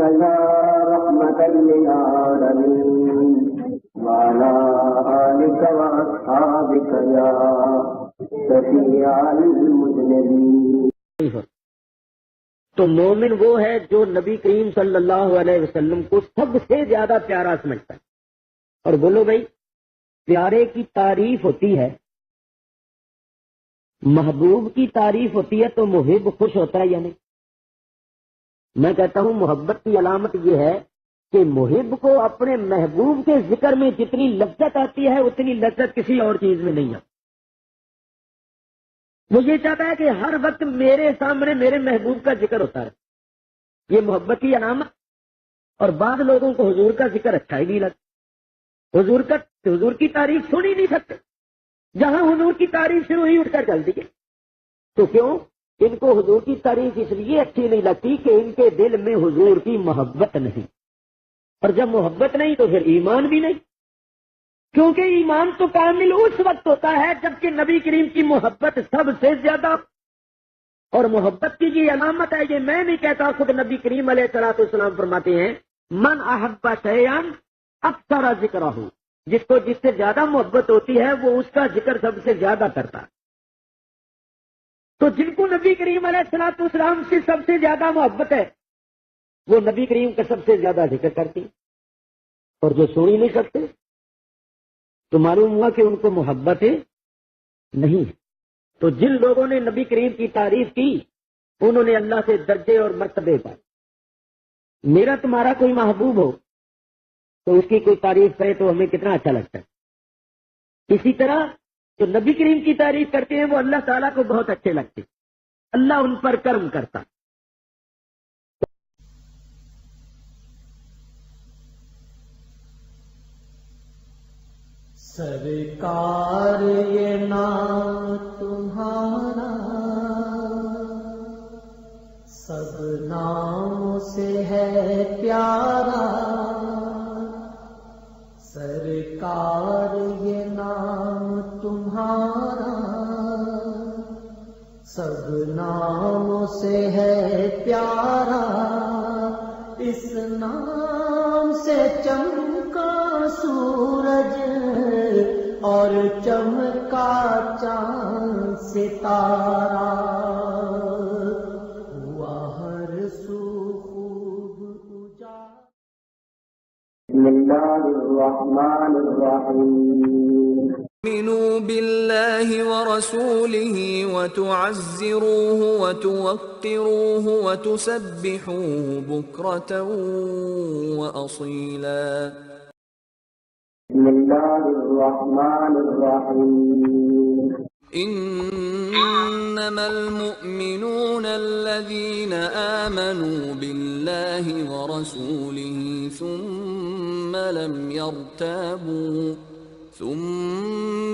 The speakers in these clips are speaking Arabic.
يا رحمة للعالمين وعلى آلك وأصحابك يا شفيع المذنبين. تو مومن وہ ہے جو نبی کریم صلی اللہ علیہ وسلم کو سب سے زیادہ پیارا سمجھتا ہے. اور بولو بھائی، پیارے کی تعریف ہوتی ہے، محبوب کی تعریف ہوتی ہے تو محب خوش ہوتا ہے یا نہیں؟ میں کہتا ہوں محبت کی علامت یہ ہے کہ محب کو اپنے محبوب کے ذکر میں جتنی لذت آتی ہے اتنی لذت کسی اور چیز میں نہیں آتی. وہ یہ چاہتا ہے کہ ہر وقت میرے سامنے میرے محبوب کا ذکر ہوتا ہے. یہ محبت کی علامت. اور بعض لوگوں کو حضور کا ذکر اچھا ہی نہیں لگتا، حضور کی تعریف سن ہی نہیں سکتے. جہاں حضور کی تعریف شروع ہوئی اٹھ کر چل دیے. تو کیوں؟ ان کو حضور کی تعریف اس لیے اچھی نہیں لگتی کہ ان کے دل میں حضور کی محبت نہیں. اور جب محبت نہیں تو پھر ایمان بھی نہیں، کیونکہ ایمان تو کامل اس وقت ہوتا ہے جبکہ نبی کریم کی محبت سب سے زیادہ. اور محبت کی یہ علامت ہے، یہ میں نہیں کہتا، خود نبی کریم علیہ الصلوۃ والسلام فرماتے ہیں من احب شیئا اکثر ذکرہ، جس کو جس سے زیادہ محبت ہوتی ہے وہ اس کا ذکر سب سے زیادہ کرتا ہے. تو جن کو نبی کریم علیہ الصلوۃ والسلام سے سب سے زیادہ محبت ہے وہ نبی کریم کا سب سے زیادہ ذکر کرتی. اور جو سن ہی نہیں سکتے تو معلوم ہوا کہ ان کو محبت نہیں ہے. تو جن لوگوں نے نبی کریم کی تعریف کی انہوں نے اللہ سے درجے اور مرتبے پائے. میرا تمہارا کوئی محبوب ہو تو اس کی کوئی تعریف کرے تو ہمیں کتنا اچھا لگتا ہے. اسی طرح جو نبی کریم کی تعریف کرتے ہیں وہ اللہ تعالیٰ کو بہت اچھے لگتے. اللہ ان پر کرم کرتا. سرکار یہ نام تمہارا سب ناموں سے ہے پیارا. سرکار یہ نام تمہارا سب ناموں سے ہے پیارا. اس نام سے چمکا سورج اور چمکا چاند ستارہ، ہوا ہر سو خوب اجالا. بسم اللہ الرحمن الرحیم. آمنوا بالله ورسوله وتعزروه وتوقروه وتسبحوه بكرة وأصيلا. بسم اللہ الرحمن الرحیم. إنما المؤمنون الذين آمنوا بالله ورسوله ثم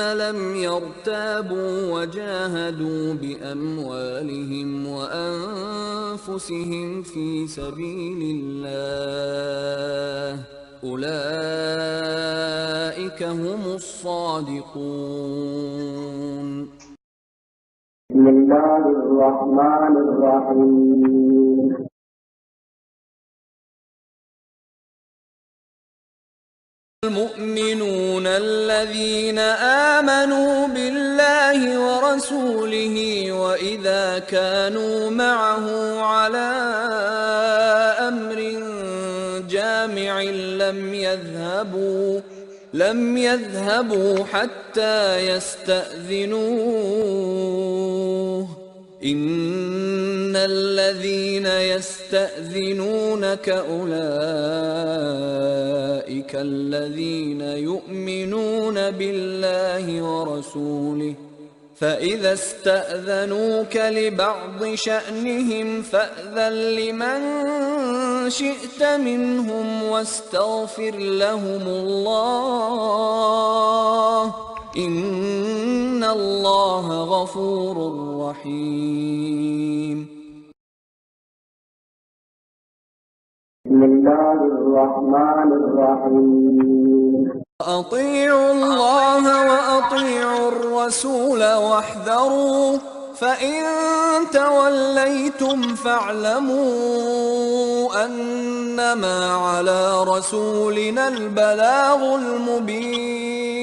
لم يرتابوا وجاهدوا بأموالهم وأنفسهم في سبيل الله أولئك هم الصادقون. بسم اللہ الرحمن الرحیم. المؤمنون الذين آمنوا بالله ورسوله وإذا كانوا معه على أمر جامع لم يذهبوا حتى يستأذنوه. إن الذين يستأذنونك أولئك الذين يؤمنون بالله ورسوله فإذا استأذنوك لبعض شأنهم فأذن لمن شئت منهم واستغفر لهم الله إن الله غفور رحيم. بسم اللہ الرحمن الرحیم. أطيعوا الله وأطيعوا الرسول واحذروا فإن توليتم فاعلموا أنما على رسولنا البلاغ المبين.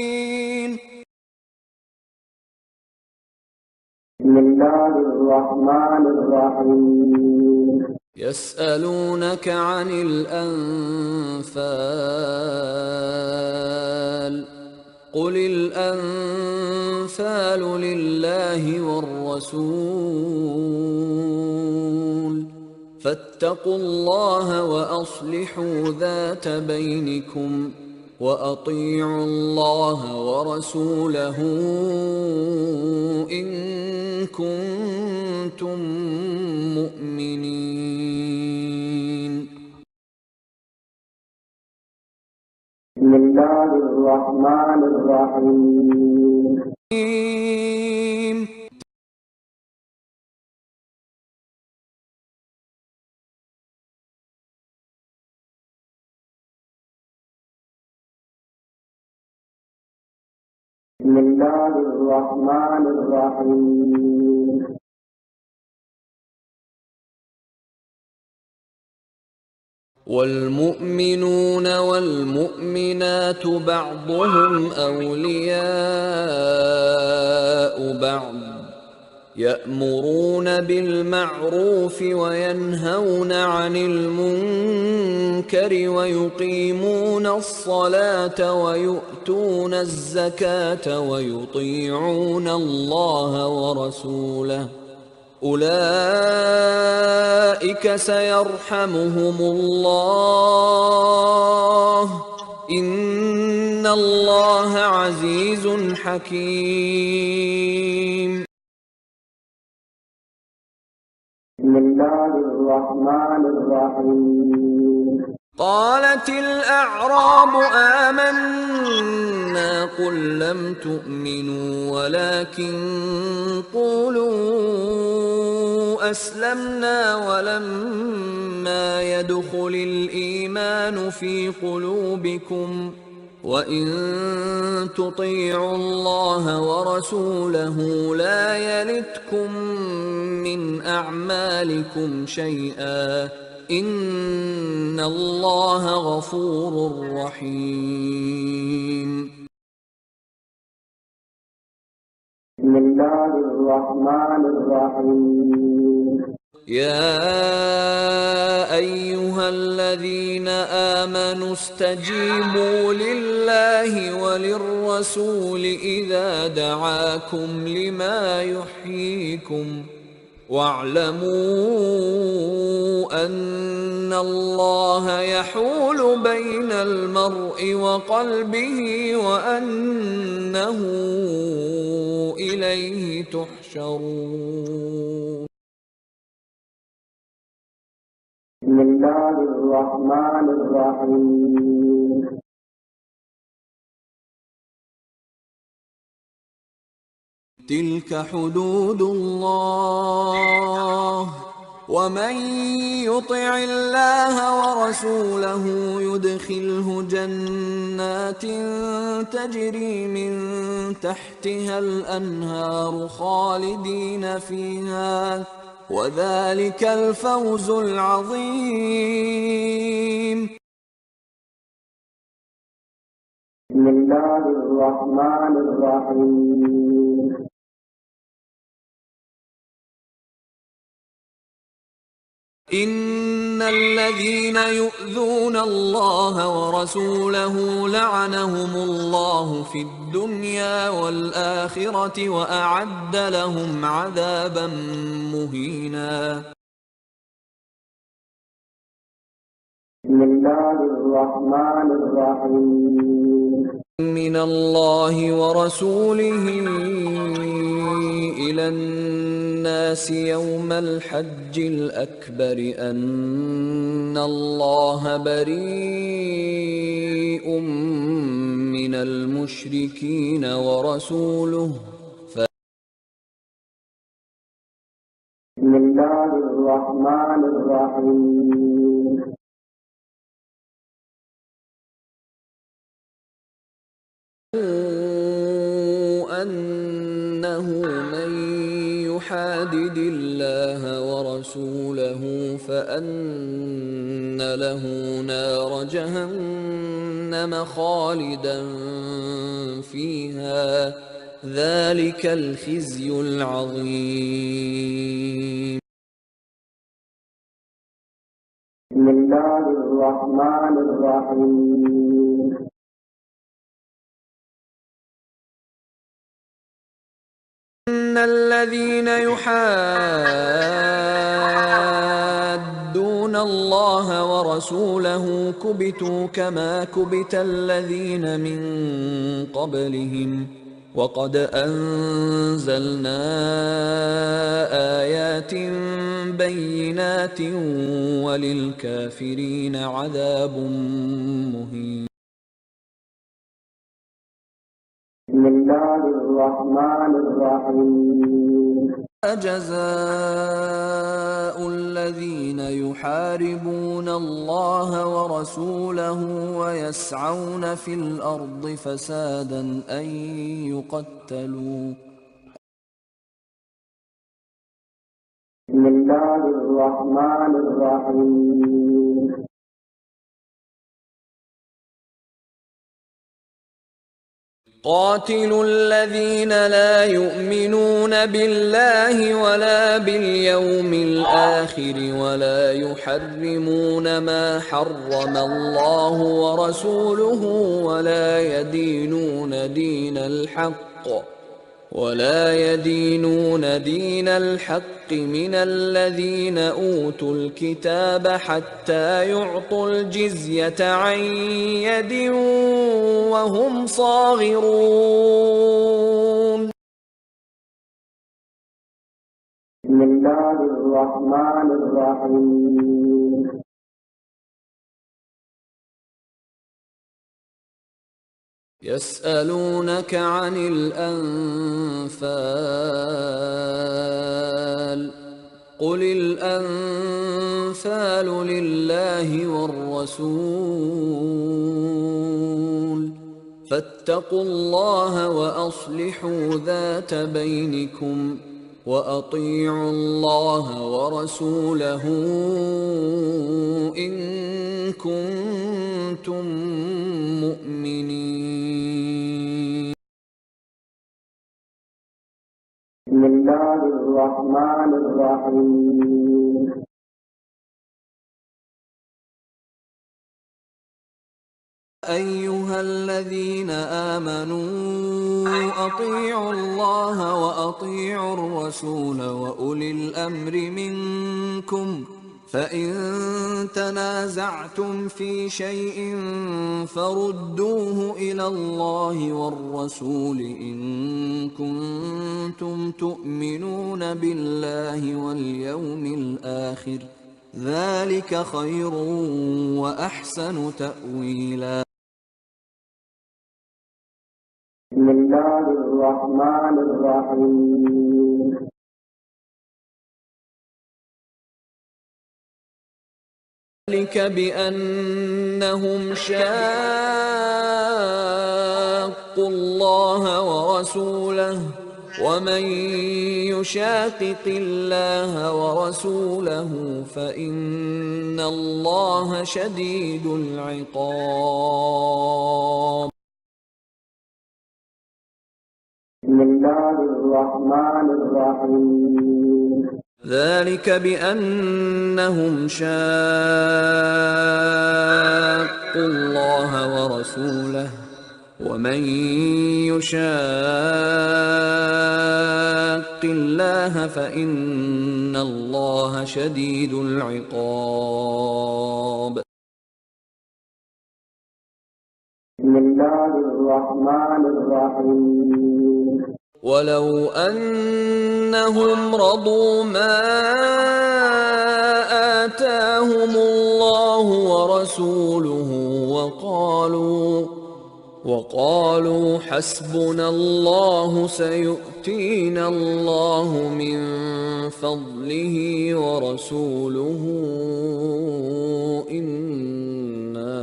بسم الله الرحمن الرحيم. يسألونك عن الأنفال قل الأنفال لله والرسول فاتقوا الله وأصلحوا ذات بينكم وأطيعوا الله ورسوله إن كنتم مؤمنين. بسم الله الرحمن الرحيم. بسم الله الرحمن الرحيم. والمؤمنون والمؤمنات بعضهم أولياء بعض يأمرون بالمعروف وينهون عن المنكر ويقيمون الصلاة ويؤتون الزكاة ويطيعون الله ورسوله أولئك سيرحمهم الله إن الله عزيز حكيم. بسم الله الرحمن الرحيم. قالت الأعراب آمنا قل لم تؤمنوا ولكن قولوا أسلمنا ولما يدخل الإيمان في قلوبكم وإن تطيعوا الله ورسوله لا يلتكم من أعمالكم شيئا إن الله غفور رحيم. بسم الله الرحمن الرحيم. يا أيها الذين آمنوا استجيبوا لله وللرسول إذا دعاكم لما يحييكم واعلموا أن الله يحول بين المرء وقلبه وأنه إليه تحشرون. بسم الله الرحمن الرحيم. تلك حدود الله ومن يطع الله ورسوله يدخله جنات تجري من تحتها الأنهار خالدين فيها وذلك الفوز العظيم. بسم الله الرحمن الرحيم. إن الذين يؤذون الله ورسوله لعنهم الله في الدنيا والآخرة وأعد لهم عذابا مهينا. بسم الله الرحمن الرحيم. من الله ورسوله إلى الناس يوم الحج الأكبر أن الله بريء من المشركين ورسوله بسم الله الرحمن الرحيم. أنه من يحادد الله ورسوله فأن له نار جهنم خالدا فيها ذلك الخزي العظيم. بسم الله الرحمن الرحيم. إن الذين يحادون الله ورسوله كبتوا كما كبت الذين من قبلهم وقد أنزلنا آيات بينات وللكافرين عذاب مهين. بسم الله الرحمن الرحيم. جزاء الذين يحاربون الله ورسوله ويسعون في الأرض فسادا أن يقتلوا بسم الله الرحمن الرحيم. قاتلوا الذين لا يؤمنون بالله ولا باليوم الآخر ولا يحرمون ما حرم الله ورسوله ولا يدينون دين الحق من الذين أوتوا الكتاب حتى يعطوا الجزية عن يد وهم صاغرون. بسم الله الرحمن الرحيم. يسألونك عن الأنفال قل الأنفال لله والرسول فاتقوا الله وأصلحوا ذات بينكم وأطيعوا الله ورسوله إن كنتم مؤمنين. بسم الله الرحمن الرحيم. أيها الذين آمنوا أطيعوا الله وأطيعوا الرسول وأولي الأمر منكم فإن تنازعتم في شيء فردوه إلى الله والرسول إن كنتم تؤمنون بالله واليوم الآخر ذلك خير وأحسن تأويلا. بسم الله الرحمن الرحيم. ذلك بأنهم شاقوا الله ورسوله ومن يشاقق الله ورسوله فإن الله شديد العقاب. بسم الله الرحمن الرحيم. ذلك بأنهم شاقوا الله ورسوله ومن يشاق الله فإن الله شديد العقاب. بسم الله الرحمن الرحيم. ولو أنهم رضوا ما آتاهم الله ورسوله وقالوا حسبنا الله سيؤتينا الله من فضله ورسوله إنا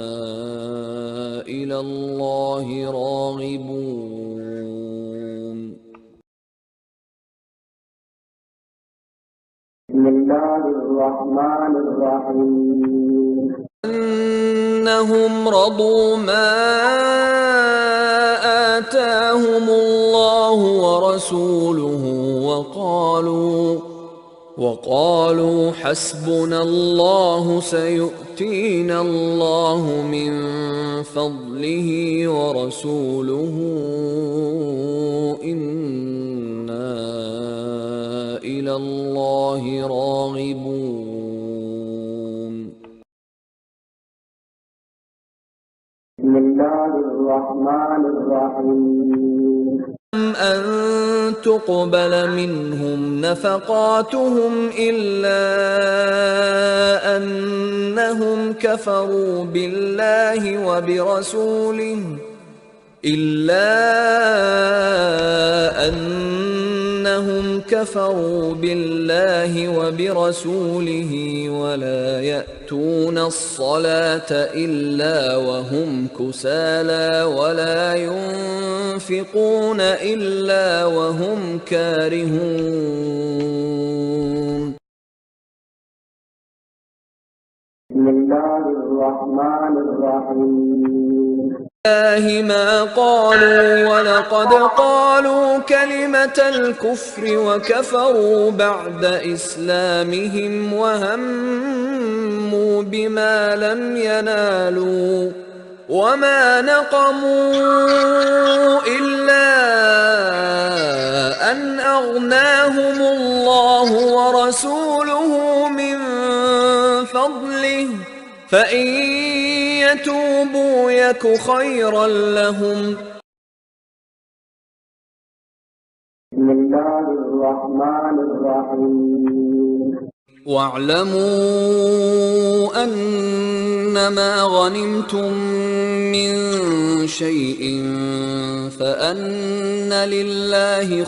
إلى الله راغبون. الرحيم أنهم رضوا ما آتاهم الله ورسوله وقالوا حسبنا الله سيؤتينا الله من فضله ورسوله إنا إلى الله راغبون. بسم الله الرحمن الرحيم أن تقبل منهم نفقاتهم إلا أنهم كفروا بالله وبرسوله ولا يأتون الصلاة إلا وهم كسالى ولا ينفقون إلا وهم كارهون. بسم الله الرحمن الرحيم الله ما قالوا ولقد قالوا كلمة الكفر وكفروا بعد إسلامهم وهموا بما لم ينالوا وما نقموا إلا أن أغناهم الله ورسوله من فضله فإن يتوبوا يك خيرا لهم. بسم الله الرحمن الرحيم واعلموا أنما غنمتم من شيء فأن لله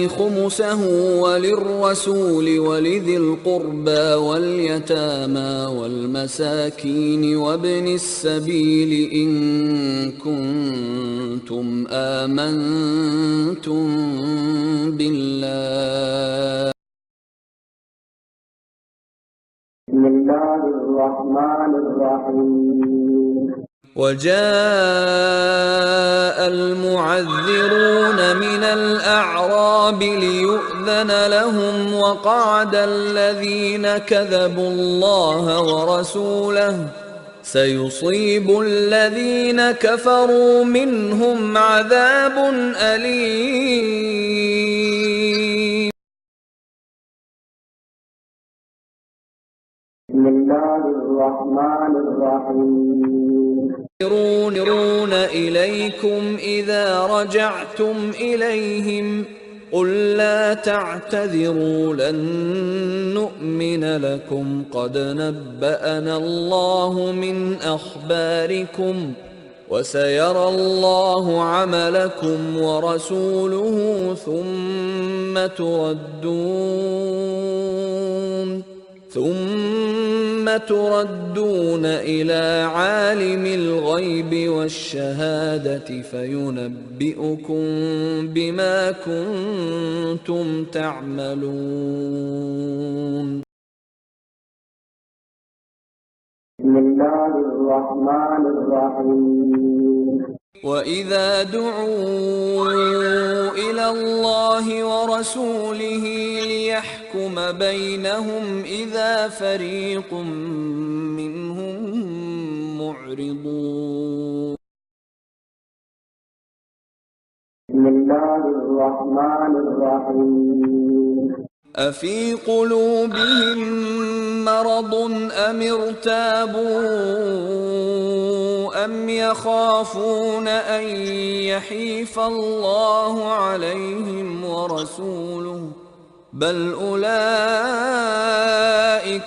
خمسه وللرسول ولذي القربى واليتامى والمساكين وابن السبيل إن كنتم آمنتم بالله. بسم الله الرحمن الرحيم وجاء المعذرون من الأعراب ليؤذن لهم وقعد الذين كذبوا الله ورسوله سيصيب الذين كفروا منهم عذاب أليم. بسم الله الرحمن الرحيم ينظرون إليكم إذا رجعتم إليهم قل لا تعتذروا لن نؤمن لكم قد نبأنا الله من أخباركم وسيرى الله عملكم ورسوله ثم تردون إلى عالم الغيب والشهادة فينبئكم بما كنتم تعملون. بسم الله الرحمن الرحيم وإذا دعوا إلى الله ورسوله ليحكم بينهم إذا فريق منهم معرضون. بسم الله الرحمن الرحيم أفي قلوبهم مرض أم ارتابوا أم يخافون أن يحيف الله عليهم ورسوله بل أولئك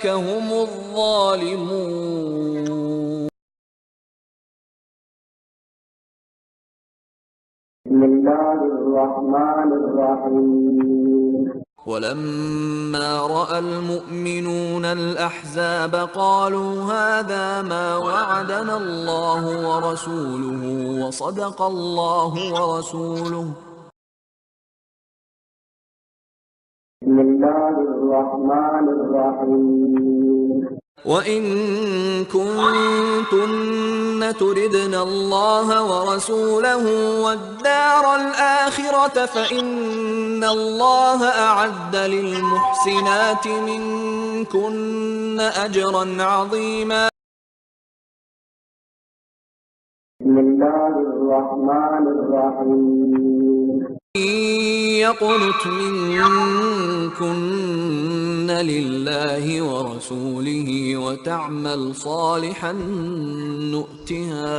هم الظالمون. بسم الله الرحمن الرحيم ولما رأى المؤمنون الأحزاب قالوا هذا ما وعدنا الله ورسوله وصدق الله ورسوله بسم الله الرحمن الرحيم وإن كنتن تردن الله ورسوله والدار الآخرة فإن الله أعد للمحسنات منكن أجرا عظيما. بسم الله الرحمن الرحيم يقنت منكن لله ورسوله وتعمل صالحا نؤتها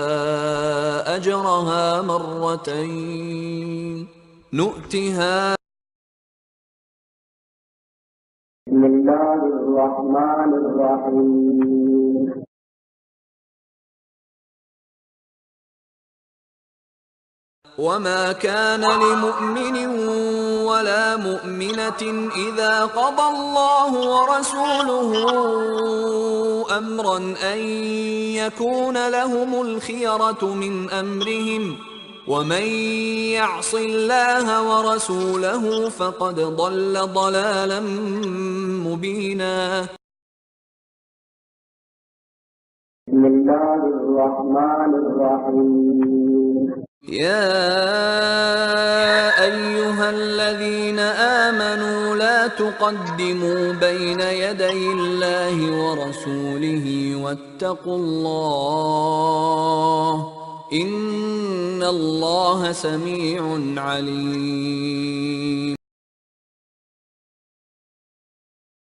أجرها مرتين بسم الله الرحمن الرحيم وما كان لمؤمن ولا مؤمنة إذا قضى الله ورسوله أمرا أن يكون لهم الخيرة من أمرهم ومن يعص الله ورسوله فقد ضل ضلالا مبينا. بسم الله الرحمن الرحيم يا أيها الذين آمنوا لا تقدموا بين يدي الله ورسوله واتقوا الله إن الله سميع عليم.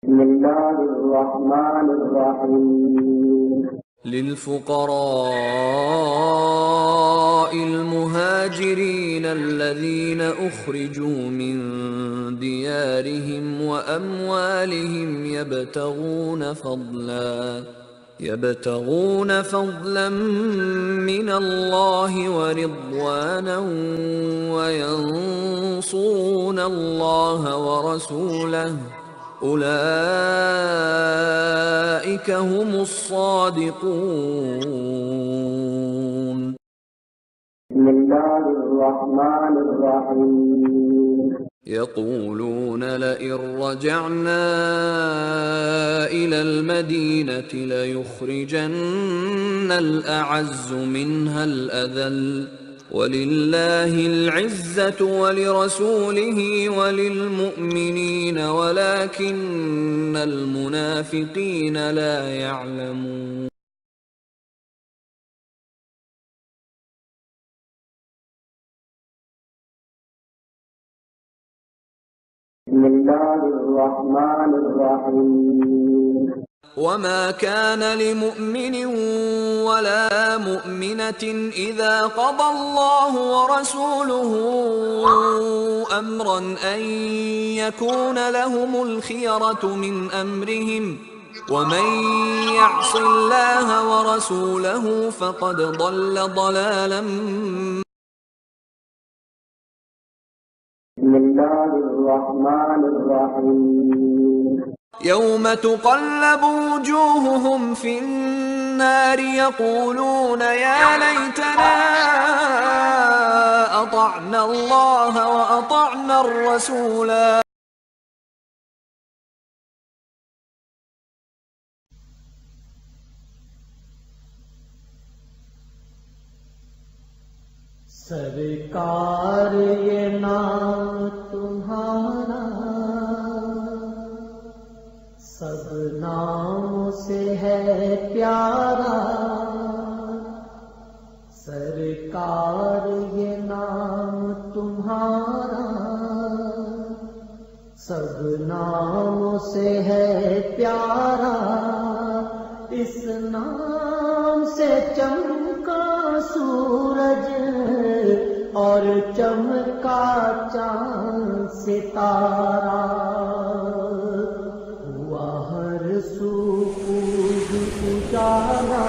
بسم الله الرحمن الرحيم للفقراء المهاجرين الذين أخرجوا من ديارهم وأموالهم يبتغون فضلا من الله ورضوانا وينصرون الله ورسوله أولئك هم الصادقون. بسم الله الرحمن الرحيم يقولون لئن رجعنا إلى المدينة ليخرجن الأعز منها الأذل ولله العزة ولرسوله وللمؤمنين ولكن المنافقين لا يعلمون. بسم الله الرحمن الرحيم وما كان لمؤمن ولا مؤمنة إذا قضى الله ورسوله أمرا أن يكون لهم الخيرة من أمرهم ومن يعص الله ورسوله فقد ضل ضلالا. بسم الله الرحمن الرحيم يوم تقلب وجوههم في النار يقولون يا ليتنا أطعنا الله وأطعنا الرسولا. सरकार ये नाम तुम्हारा सब नामों से है प्यारा। सरकार ये नाम तुम्हारा सब नामों से है प्यारा। इस नाम से चमका सूरज और चमका चांद सितारा। हुआ हर सू खूब उजाला